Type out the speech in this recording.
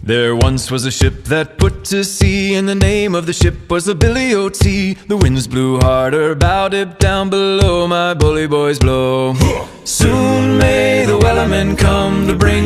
There once was a ship that put to sea, and the name of the ship was the Billy O.T. The winds blew harder, bow dip down below, my bully boys blow. Soon may the wellerman come to bring